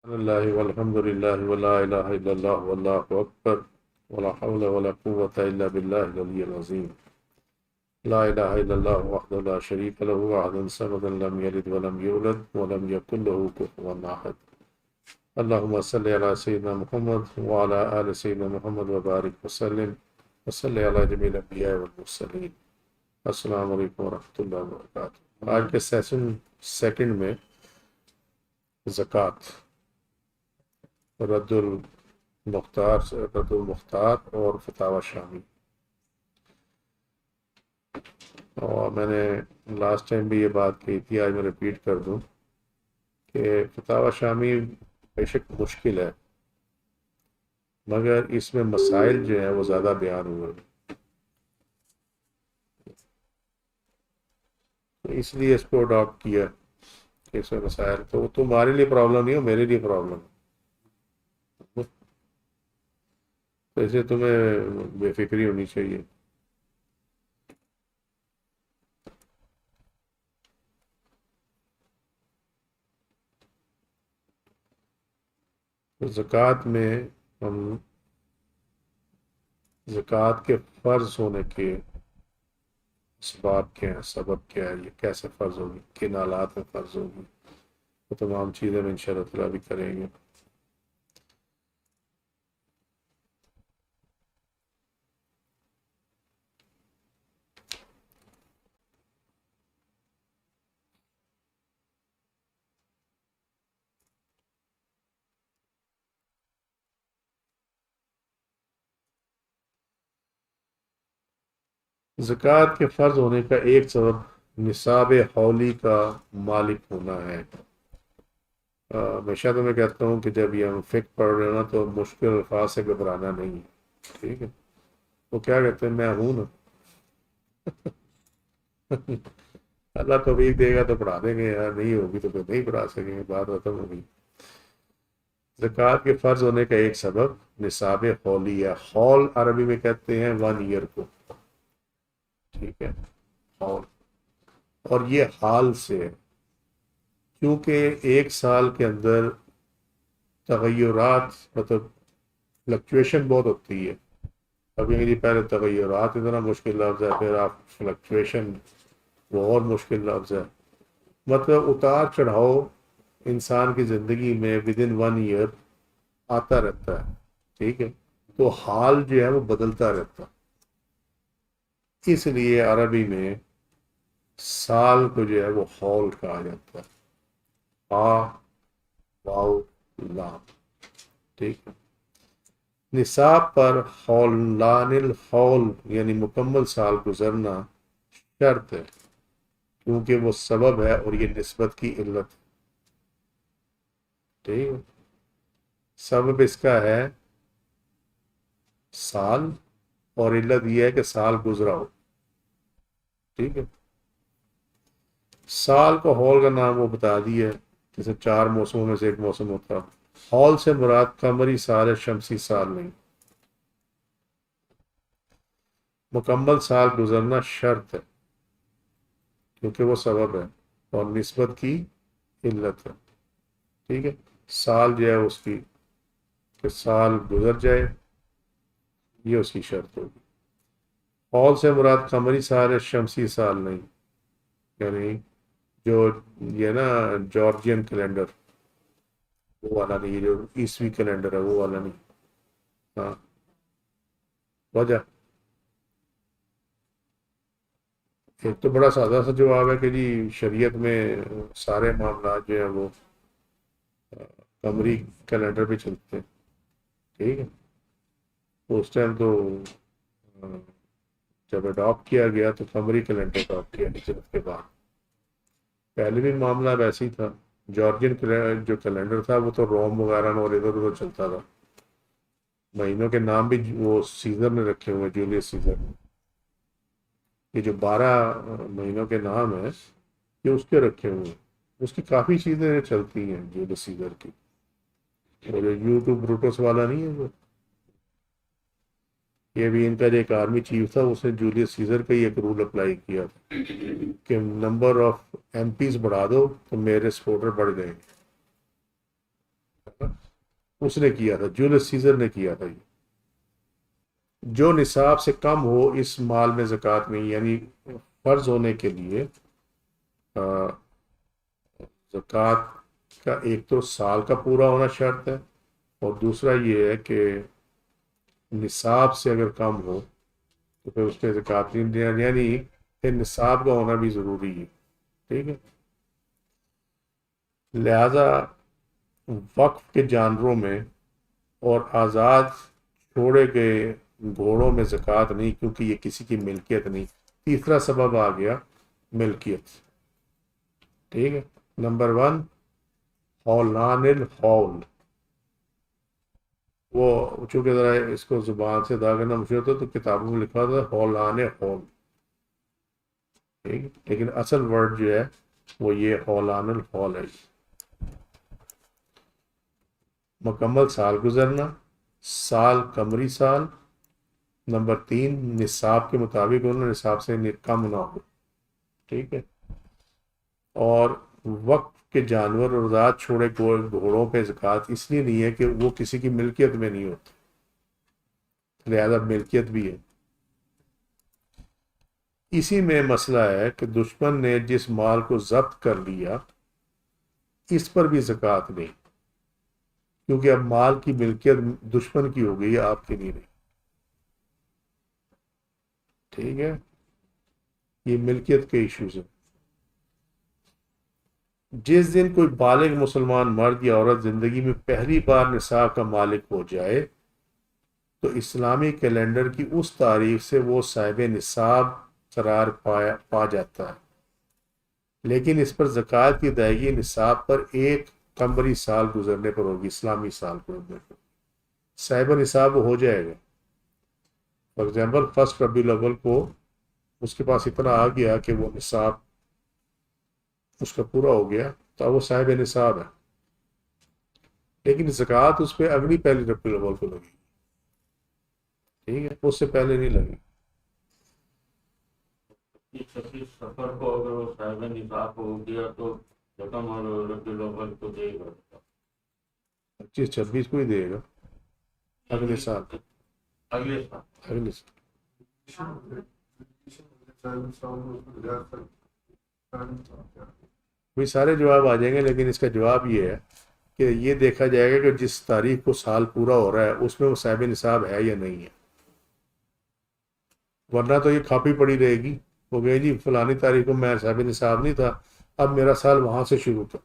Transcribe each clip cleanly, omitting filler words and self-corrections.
اللہ والحمد للہ ولا الہ الا اللہ واللہ اکبر ولا حول ولا قوة الا باللہ العلی العظیم لا الہ الا اللہ وحدہ لا شریک له احد صمد لم یلد ولم یولد ولم یکن له کفوا احد اللہم صلی علی سیدنا محمد وعلی آل سیدنا محمد وبارک وسلم وصلی علی جمیع الانبیاء والمرسلین۔ السلام علیکم ورحمۃ اللہ وبرکاتہ۔ آج کے سیشن سیکنڈ میں زکوٰۃ، رد المختار اور فتاوی شامی۔ اور میں نے لاسٹ ٹائم بھی یہ بات کہی تھی، آج میں ریپیٹ کر دوں کہ فتاوی شامی بے شک مشکل ہے، مگر اس میں مسائل جو ہیں وہ زیادہ بیان ہوئے ہیں، تو اس لیے اس کو اڈاپٹ کیا کہ اس میں مسائل، تو وہ تمہارے لیے پرابلم نہیں ہو، میرے لیے پرابلم ہے، تو اسے تمہیں بے فکری ہونی چاہیے۔ زکوٰۃ میں ہم زکوٰۃ کے فرض ہونے کے اسباب کیا ہیں، سبب کیا ہے، یہ کیسے فرض ہوگی، کن حالات میں فرض ہوگی، وہ تمام چیزیں میں انشاءاللہ تعالیٰ بھی کریں گے۔ زکوٰۃ کے فرض ہونے کا ایک سبب نصاب حولی کا مالک ہونا ہے۔ ہمیشہ تو میں کہتا ہوں کہ جب یہ ہم فقہ پڑھ رہے ہیں نا تو مشکل الفاظ سے گھبرانا نہیں ہے، ٹھیک ہے؟ وہ کیا کہتے ہیں، میں ہوں نا، اللہ توفیق دے گا تو پڑھا دیں گے، یار نہیں ہوگی تو پھر نہیں پڑھا سکیں گے، بات ختم ہوگی۔ زکوٰۃ کے فرض ہونے کا ایک سبب نصاب حولی ہے۔ حول عربی میں کہتے ہیں 1 ایئر کو، ٹھیک ہے، حول، اور یہ حال سے ہے، کیونکہ ایک سال کے اندر تغیرات، مطلب فلکچویشن بہت ہوتی ہے۔ ابھی میری پہلے تغیرات اتنا مشکل لفظ ہے، پھر آپ فلکچویشن وہ اور مشکل لفظ ہے، مطلب اتار چڑھاؤ انسان کی زندگی میں ود ان 1 ایئر آتا رہتا ہے، ٹھیک ہے، تو حال جو ہے وہ بدلتا رہتا ہے۔ اس لیے عربی میں سال کو جو ہے وہ حول کہا جاتا ہے، آ واو لام، ٹھیک ہے۔ نصاب پر حولان الحول یعنی مکمل سال گزرنا شرط ہے، کیونکہ وہ سبب ہے اور یہ نسبت کی علت ہے، ٹھیک ہے۔ سبب اس کا ہے سال، اور علت یہ ہے کہ سال گزرا ہو، ٹھیک ہے۔ سال کو حول کا نام وہ بتا دیا ہے، جیسے 4 موسموں میں سے ایک موسم ہوتا۔ حول سے مراد قمری سال ہے، شمسی سال نہیں۔ مکمل سال گزرنا شرط ہے کیونکہ وہ سبب ہے اور نسبت کی علت ہے، ٹھیک ہے۔ سال جو ہے اس کی کہ سال گزر جائے، یہ اس کی شرط ہوگی۔ حول سے مراد قمری سال ہے، شمسی سال نہیں، یعنی جو یہ نا جارجین کیلنڈر وہ والا نہیں، جو عیسوی کیلنڈر ہے وہ والا نہیں۔ ہاں، وجہ ایک تو بڑا سادہ سا جواب ہے کہ جی شریعت میں سارے معاملات جو ہیں وہ قمری کیلنڈر پہ چلتے ہیں، ٹھیک ہے۔ اس ٹائم تو جب اڈاپٹ کیا گیا تو قمری کیلنڈر اڈاپٹ کیا ہجرت کے بعد، پہلے بھی معاملہ ویسے ہی تھا۔ جارجین جو کیلنڈر تھا وہ تو روم وغیرہ میں اور ادھر ادھر چلتا تھا، مہینوں کے نام بھی وہ سیزر نے رکھے ہوئے، جولیس سیزر نے۔ یہ جو 12 مہینوں کے نام ہیں یہ اس کے رکھے ہوئے ہیں، اس کی کافی چیزیں چلتی ہیں جولیس سیزر کی، وہ جو یوٹیوب بروٹوس والا نہیں ہے وہ، یہ بھی ان کا جو ایک آرمی چیف تھا اس نے جولیس سیزر کا ہی ایک رول اپلائی کیا تھا کہ نمبر آف ایم پیز بڑھا دو تو میرے سپورٹر بڑھ گئے، اس نے کیا تھا، جولس سیزر نے کیا تھا یہ. جو نصاب سے کم ہو اس مال میں زکوٰۃ نہیں، یعنی فرض ہونے کے لیے زکوٰۃ کا ایک تو سال کا پورا ہونا شرط ہے، اور دوسرا یہ ہے کہ نصاب سے اگر کم ہو تو پھر اس پہ زکوٰۃ نہیں دینا، یعنی پھر نصاب کا ہونا بھی ضروری ہے. ٹھیک ہے. لہذا وقف کے جانوروں میں اور آزاد چھوڑے گئے گھوڑوں میں زکوٰۃ نہیں، کیونکہ یہ کسی کی ملکیت نہیں. تیسرا سبب آ گیا ملکیت. ٹھیک ہے. نمبر 1 ہولان الحول. وہ چونکہ ذرا اس کو زبان سے ادا کرنا مشکل ہوتا ہے تو کتابوں میں لکھا ہوتا ہے ہولان ہول. ٹھیک ہے. لیکن اصل ورڈ جو ہے وہ یہ ہولان الحول ہے. مکمل سال گزرنا، سال قمری سال. نمبر 3 نصاب کے مطابق ہونا، نصاب سے کم نہ ہو. ٹھیک ہے. اور وقت کے جانور اور آزاد چھوڑے گھوڑوں پہ زکوٰۃ اس لیے نہیں ہے کہ وہ کسی کی ملکیت میں نہیں ہوتی، لہذا ملکیت بھی ہے. اسی میں مسئلہ ہے کہ دشمن نے جس مال کو ضبط کر لیا اس پر بھی زکوٰۃ نہیں، کیونکہ اب مال کی ملکیت دشمن کی ہو گئی، آپ کی نہیں رہی. ٹھیک ہے. یہ ملکیت کے ایشوز ہیں. جس دن کوئی بالغ مسلمان مرد یا عورت زندگی میں پہلی بار نصاب کا مالک ہو جائے تو اسلامی کیلنڈر کی اس تاریخ سے وہ صاحب نصاب قرار پا جاتا ہے، لیکن اس پر زکوٰۃ کی ادائیگی نصاب پر ایک قمری سال گزرنے پر ہوگی، اسلامی سال گزرنے پر صاحب نصاب ہو جائے گا. فار ایگزامپل 1 ربیع الاول کو اس کے پاس اتنا آ گیا کہ وہ نصاب اس کا پورا ہو گیا تو اب وہ صاحب نصاب ہے، لیکن زکوٰۃ اس پہ اگلی پہلی ربیع الاول کو لگی. ٹھیک ہے. اس سے پہلے نہیں لگی. 26 سفر کو اگر وہ صاحب نصاب ہو گیا تو رقم اور ربیع الاول کو دے گا. 25-26 کو ہی دے گا اگلے سال. اگلے سال اگلے سال بھی سارے جواب آ جائیں گے، لیکن اس کا جواب یہ ہے کہ یہ دیکھا جائے گا کہ جس تاریخ کو سال پورا ہو رہا ہے اس میں وہ صاحب نصاب ہے یا نہیں ہے، ورنہ تو یہ کھاپی پڑی رہے گی. وہ گئے جی فلانی تاریخ کو میں صاحب نصاب نہیں تھا، اب میرا سال وہاں سے شروع تھا.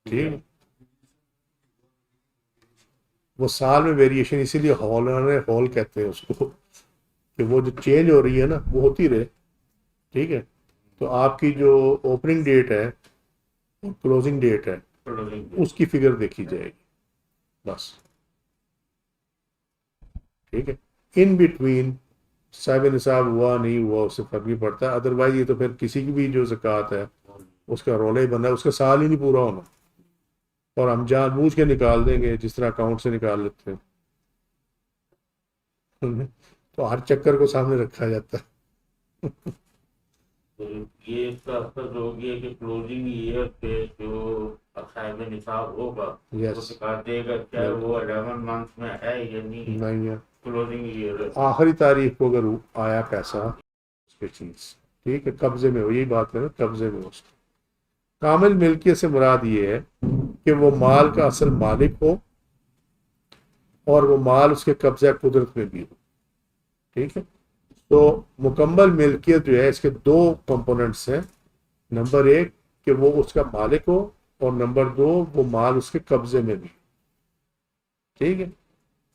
ٹھیک ہے. وہ سال میں ویریشن اسی لیے ہول کہتے ہیں اس کو، کہ وہ جو چینج ہو رہی ہے نا وہ ہوتی رہے. ٹھیک ہے. تو آپ کی جو اوپننگ ڈیٹ ہے اور کلوزنگ ڈیٹ ہے اس کی فگر دیکھی جائے گی بس. ٹھیک ہے. ان بٹوین صاحب نصاب ہوا نہیں ہوا اس سے فرق نہیں پڑتا. ادروائز یہ تو پھر کسی کی بھی جو زکوٰۃ ہے اس کا رولہ ہی بندہ ہے، اس کا سال ہی نہیں پورا ہونا، اور ہم جان بوجھ کے نکال دیں گے جس طرح اکاؤنٹ سے نکال لیتے ہیں. تو ہر چکر کو سامنے رکھا جاتا ہے. یہ اس کا اثر ہو گیا کہ کلوزنگ ایئر پہ جو صاحب نصاب ہوگا وہ زکوٰۃ دے گا، چاہے وہ 11 منتھ میں ہے یا نہیں ہے کلوزنگ ایئر آخری تاریخ کو اگر آیا پیسہ اس پہ چیز. ٹھیک ہے. قبضے میں ہو، یہی بات ہے، قبضے میں اس کو. کامل ملکیت سے مراد یہ ہے کہ وہ مال کا اصل مالک ہو اور وہ مال اس کے قبضہ قدرت میں بھی ہو. ٹھیک ہے. تو مکمل ملکیت جو ہے اس کے 2 کمپوننٹس ہیں. نمبر 1 کہ وہ اس کا مالک ہو، اور نمبر 2 وہ مال اس کے قبضے میں بھی. ٹھیک ہے.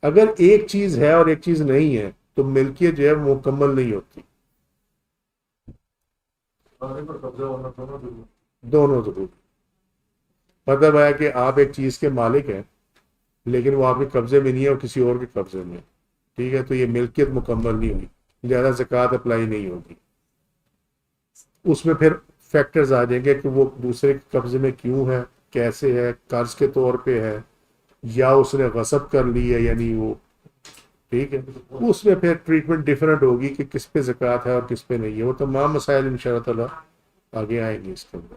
اگر ایک چیز ہے اور ایک چیز نہیں ہے تو ملکیت جو ہے وہ مکمل نہیں ہوتی. دونوں ضرور. مطلب ہے کہ آپ ایک چیز کے مالک ہیں لیکن وہ آپ کے قبضے میں نہیں ہے اور کسی اور کے قبضے میں. ٹھیک ہے. تو یہ ملکیت مکمل نہیں ہوئی، زیادہ زکوٰۃ اپلائی نہیں ہوگی. اس میں پھر فیکٹرز آ جائیں گے کہ وہ دوسرے کے قبضے میں کیوں ہے، کیسے ہے، قرض کے طور پہ ہے یا اس نے غصب کر لی ہے، یعنی وہ. ٹھیک ہے. اس میں پھر ٹریٹمنٹ ڈیفرنٹ ہوگی کہ کس پہ زکوٰۃ ہے اور کس پہ نہیں ہے. وہ تمام مسائل انشاءاللہ تعالیٰ آگے آئیں گے اس کے اندر.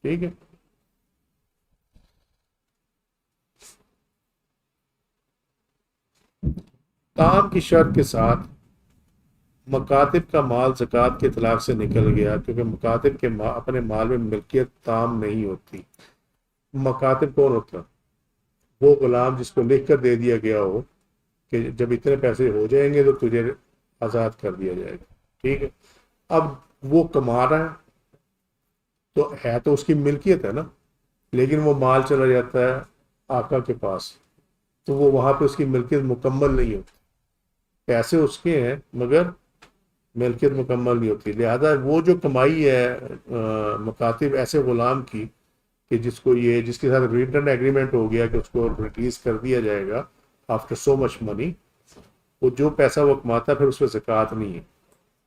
ٹھیک ہے. تام کی شرط کے ساتھ مکاتب کا مال زکوٰۃ کے اطلاق سے نکل گیا، کیونکہ مکاتب کے اپنے مال میں ملکیت تام نہیں ہوتی۔ مکاتب کون ہوتا؟ وہ غلام جس کو لکھ کر دے دیا گیا ہو کہ جب اتنے پیسے ہو جائیں گے تو تجھے آزاد کر دیا جائے گا، ٹھیک ہے۔ اب وہ کما رہا ہے تو اس کی ملکیت ہے نا، لیکن وہ مال چلا جاتا ہے آقا کے پاس، تو وہ وہاں پہ اس کی ملکیت مکمل نہیں ہوتی۔ پیسے اس کے ہیں مگر ملکیت مکمل نہیں ہوتی۔ لہذا وہ جو کمائی ہے مکاتب ایسے غلام کی کہ جس کے ساتھ ریٹرن ایگریمنٹ ہو گیا کہ اس کو ریلیز کر دیا جائے گا آفٹر سو مچ منی، وہ جو پیسہ وہ کماتا ہے پھر اس پہ زکوٰۃ نہیں ہے،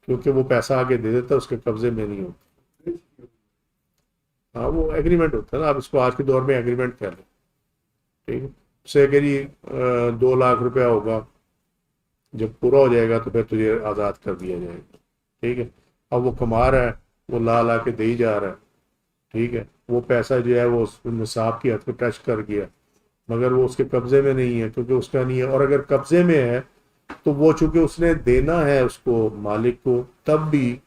کیونکہ وہ پیسہ آگے دے دیتا ہے، اس کے قبضے میں نہیں ہوتا۔ ہاں وہ ایگریمنٹ ہوتا ہے نا، آپ اس کو آج کے دور میں ایگریمنٹ کہہ لیں، ٹھیک ہے۔ سے کہ جی 2 لاکھ روپیہ ہوگا، جب پورا ہو جائے گا تو پھر تجھے آزاد کر دیا جائے گا، ٹھیک ہے۔ اب وہ کما رہا ہے، وہ لا کے دے ہی جا رہا ہے، ٹھیک ہے۔ وہ پیسہ جو ہے وہ نصاب کی حد کو ٹچ کر گیا، مگر وہ اس کے قبضے میں نہیں ہے کیونکہ اس کا نہیں ہے، اور اگر قبضے میں ہے تو وہ چونکہ اس نے دینا ہے اس کو مالک کو، تب بھی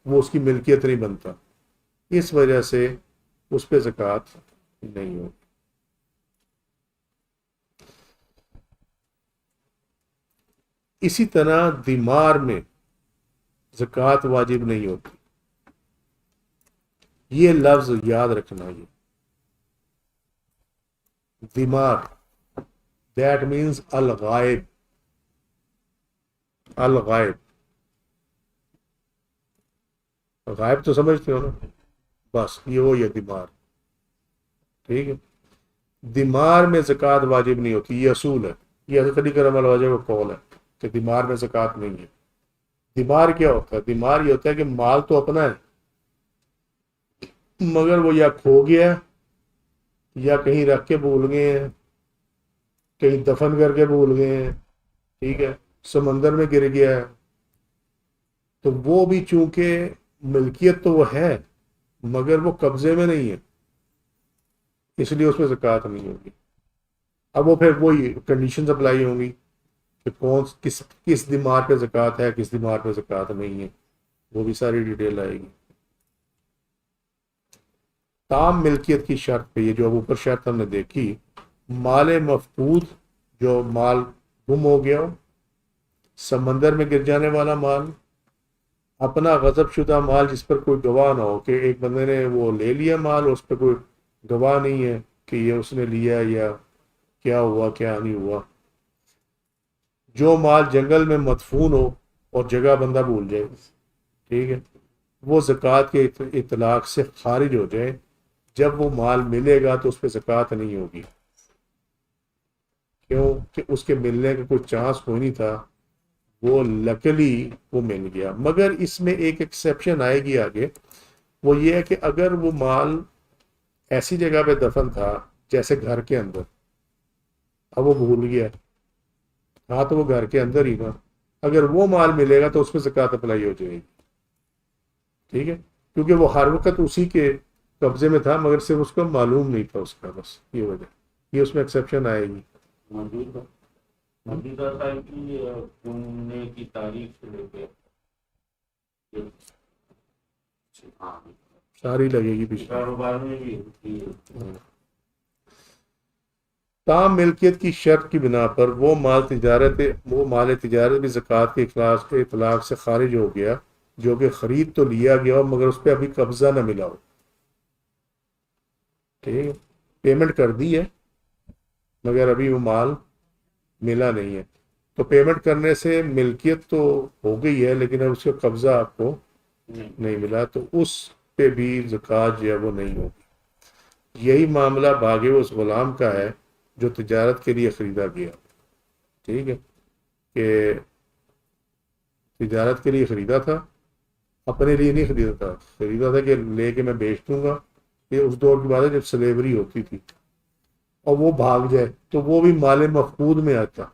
وہ اس کی ملکیت نہیں بنتا، اس وجہ سے اس پہ زکوٰۃ نہیں ہوتی۔ اسی طرح دیمار میں زکوٰۃ واجب نہیں ہوتی، یہ لفظ یاد رکھنا۔ یہ دیمار دیٹ مینز الغائب، الغائب، غائب تو سمجھتے ہو نا، بس یہ دیمار، ٹھیک ہے۔ دیمار میں زکوٰۃ واجب نہیں ہوتی، یہ اصول ہے، یہ حضرت علی کرم اللہ وجہ کا قول ہے کہ دیمار میں زکوٰۃ نہیں ہے۔ دیمار کیا ہوتا ہے؟ دیمار یہ ہوتا ہے کہ مال تو اپنا ہے مگر وہ یا کھو گیا یا کہیں رکھ کے بھول گئے ہیں، کہیں دفن کر کے بھول گئے ہیں، ٹھیک ہے، سمندر میں گر گیا ہے، تو وہ بھی چونکہ ملکیت تو وہ ہے مگر وہ قبضے میں نہیں ہے، اس لیے اس میں زکوٰۃ نہیں ہوگی۔ اب وہ پھر وہی کنڈیشنز اپلائی ہوں گی کہ کس دیمار پہ زکوٰۃ ہے، کس دیمار پہ زکوٰۃ نہیں ہے، وہ بھی ساری ڈیٹیل آئے گی۔ تام ملکیت کی شرط پہ، یہ جو اب اوپر شرط ہم نے دیکھی، مال مفقود جو مال گم ہو گیا ہو، سمندر میں گر جانے والا مال، اپنا غصب شدہ مال جس پر کوئی گواہ نہ ہو، کہ ایک بندے نے وہ لے لیا مال، اس پہ کوئی گواہ نہیں ہے کہ یہ اس نے لیا یا کیا ہوا کیا نہیں ہوا، جو مال جنگل میں مدفون ہو اور جگہ بندہ بھول جائے، ٹھیک ہے، وہ زکوٰۃ کے اطلاق سے خارج ہو جائے، جب وہ مال ملے گا تو اس پہ زکوٰۃ نہیں ہوگی، کیوں کہ اس کے ملنے کا کوئی چانس کوئی نہیں تھا، وہ لکلی وہ مل گیا۔ مگر اس میں ایک ایکسیپشن آئے گی آگے، وہ یہ ہے کہ اگر وہ مال ایسی جگہ پہ دفن تھا جیسے گھر کے اندر، اب وہ بھول گیا، ہاں تو وہ گھر کے اندر ہی نا، اگر وہ مال ملے گا تو اس پہ زکوٰۃ اپلائی ہو جائے گی، ٹھیک ہے، کیونکہ وہ ہر وقت اسی کے قبضے میں تھا مگر صرف اس کو معلوم نہیں تھا اس کا، بس یہ وجہ، یہ اس میں ایکسیپشن آئے گی۔ موجودہ صاحب کی گھومنے کی تاریخ سے لے کے ساری لگے گی پیچھے۔ کاروبار میں بھی ہوتی ہے۔ تام ملکیت کی شرط کی بنا پر وہ مال تجارت بھی زکوٰۃ کے اطلاق سے خارج ہو گیا جو کہ خرید تو لیا گیا ہو مگر اس پہ ابھی قبضہ نہ ملا ہو، ٹھیک ہے، پیمنٹ کر دی ہے مگر ابھی وہ مال ملا نہیں ہے، تو پیمنٹ کرنے سے ملکیت تو ہو گئی ہے لیکن اب اس کا قبضہ آپ کو نہیں ملا، تو اس پہ بھی زکوٰۃ جو ہے وہ نہیں ہوگی۔ یہی معاملہ باغ اس غلام کا ہے جو تجارت کے لیے خریدا گیا، ٹھیک ہے، کہ تجارت کے لیے خریدا تھا، اپنے لیے نہیں خریدا تھا کہ لے کے میں بیچ دوں گا، یہ اس دور کی بات ہے جب سلیوری ہوتی تھی، اور وہ بھاگ جائے تو وہ بھی مال مفقود میں آتا،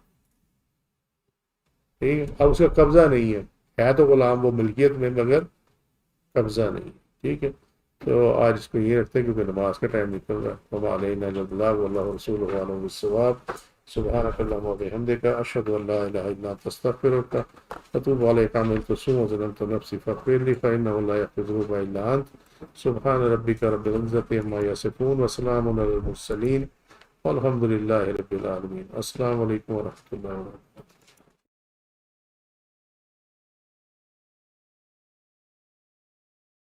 ٹھیک ہے، اب اس کا قبضہ نہیں ہے تو غلام وہ ملکیت میں مگر قبضہ نہیں، ٹھیک ہے۔ تو آج اس کو یہ رکھتے ہیں کیونکہ نماز کا ٹائم نکل رہا ہے۔ وما علینا الا البلاغ واللہ ورسولہ اعلم بالصواب۔ سبحانك اللهم وبحمدك أشهد أن لا إله إلا أنت أستغفرك وأتوب عليك. عملت السوء وظلمت نفسي فاغفر لي فإنه لا يغفر الذنوب إلا أنت. سبحان ربك رب العزة عما يصفون وسلام على المرسلين والحمد لله رب العالمين. السلام علیکم ورحمۃ اللہ وبرکاتہ.